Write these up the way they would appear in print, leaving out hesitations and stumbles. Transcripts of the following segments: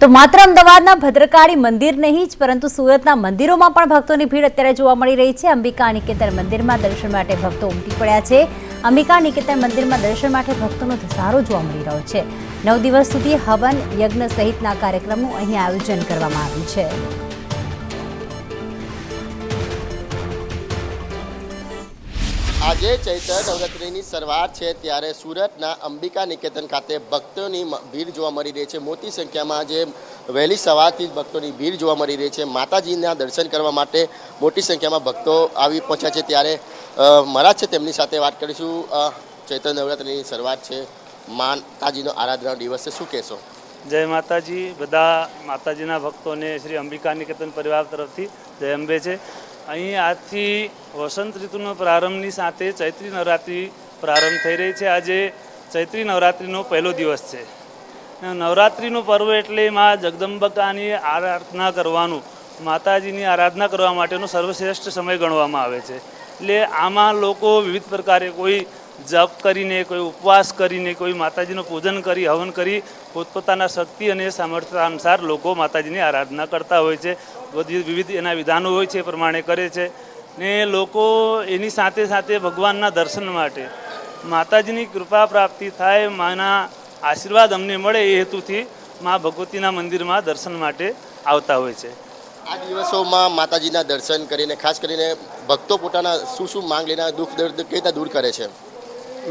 તો માત્ર અમદાવાદના ભદ્રકાળી મંદિર નહીં જ પરંતુ સુરતના મંદિરોમાં પણ ભક્તોની ભીડ અત્યારે જોવા મળી રહી છે। અંબિકા નિકેતન મંદિરમાં દર્શન માટે ભક્તો ઉમટી પડ્યા છે। અંબિકા નિકેતન મંદિરમાં દર્શન માટે ભક્તોનો ધસારો જોવા મળી રહ્યો છે। 9 દિવસ સુધી હવન યજ્ઞ સહિતના કાર્યક્રમનું અહીં આયોજન કરવામાં આવ્યું છે। આજે ચૈત્ર નવરાત્રિની શરૂઆત છે ત્યારે સુરતના અંબિકા નિકેતન ખાતે ભક્તોની ભીડ જોવા મળી રહી છે। મોટી સંખ્યામાં આજે વહેલી સવારથી જ ભક્તોની ભીડ જોવા મળી રહી છે। માતાજીના દર્શન કરવા માટે મોટી સંખ્યામાં ભક્તો આવી પહોંચ્યા છે। ત્યારે મહારાજ છે તેમની સાથે વાત કરીશું। ચૈત્ર નવરાત્રિની શરૂઆત છે, માતાજીનો આરાધના દિવસ છે, શું કહેશો? જય માતાજી। બધા માતાજીના ભક્તોને શ્રી અંબિકા નિકેતન પરિવાર તરફથી જય અંબે છે। અહીં આજથી વસંત ઋતુનો પ્રારંભની સાથે ચૈત્રી નવરાત્રિ પ્રારંભ થઈ રહી છે। આજે ચૈત્રી નવરાત્રિનો પહેલો દિવસ છે। નવરાત્રિનું પર્વ એટલે માં જગદંબિકાની આરાધના કરવાનું, માતાજીની આરાધના કરવા માટેનો સર્વશ્રેષ્ઠ સમય ગણવામાં આવે છે। એટલે આમાં લોકો વિવિધ પ્રકારે કોઈ જપ કરીને, કોઈ ઉપવાસ કરીને, કોઈ માતાજીનું પૂજન કરી, હવન કરી પોતપોતાના શક્તિ અને સામર્થ્ય અનુસાર લોકો માતાજીની આરાધના કરતા હોય છે। વિવિધ એના વિધાનો હોય છે, એ પ્રમાણે કરે છે ને લોકો એની સાથે સાથે ભગવાનના દર્શન માટે, માતાજીની કૃપા પ્રાપ્તિ થાય, માના આશીર્વાદ અમને મળે એ હેતુથી મા ભગવતીના મંદિરમાં દર્શન માટે આવતા હોય છે। આ દિવસોમાં માતાજીના દર્શન કરીને ખાસ કરીને ભક્તો પોતાના શું માંગ લઈને દુઃખ દર્દ કેવી રીતે દૂર કરે છે?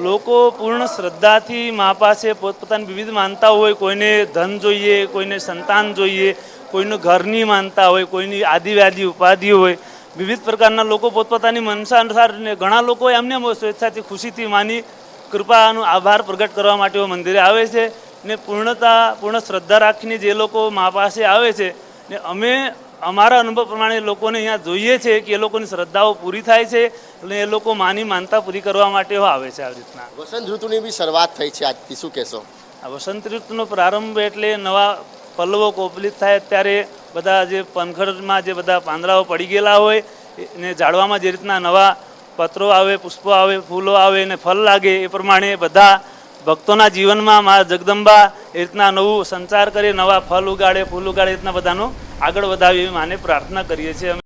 લોકો પૂર્ણ શ્રદ્ધાથી મા પાસે પોતપોતાની વિવિધ માનતા હોય। કોઈને ધન જોઈએ, કોઈને સંતાન જોઈએ, કોઈનું ઘરની માનતા હોય, કોઈની આદિવ્યાધિ ઉપાધિ હોય। વિવિધ પ્રકારના લોકો પોતપોતાની મનસા અનુસાર ને ઘણા લોકો એમને સ્વેચ્છાથી ખુશીથી માની કૃપાનો આભાર પ્રગટ કરવા માટે મંદિરે આવે છે ને પૂર્ણ શ્રદ્ધા રાખીને જે લોકો મા પાસે આવે છે ને અમે અમારા અનુભવ પ્રમાણે લોકોને અહીંયા જોઈએ છે કે એ લોકોની શ્રદ્ધાઓ પૂરી થાય છે અને એ લોકો માની માનતા પૂરી કરવા માટે આવે છે। આવી રીતના વસંત ઋતુની બી શરૂઆત થઈ છે આજથી, શું કહેશો? આ વસંત ઋતુનો પ્રારંભ એટલે નવા પલ્લવો કોપલિત થાય ત્યારે બધા જે પનખડમાં જે બધા પાંદડાઓ પડી ગયેલા હોય ને ઝાડવામાં જે રીતના નવા પત્રો આવે, પુષ્પો આવે, ફૂલો આવે ને ફળ લાગે એ પ્રમાણે બધા ભક્તોના જીવનમાં મા જગદંબા એ રીતના નવું સંચાર કરે, નવા ફળ ઉગાડે, ફૂલ ઉગાડે, એ રીતના બધાનો આગળ વધાવી માને પ્રાર્થના કરીએ છીએ।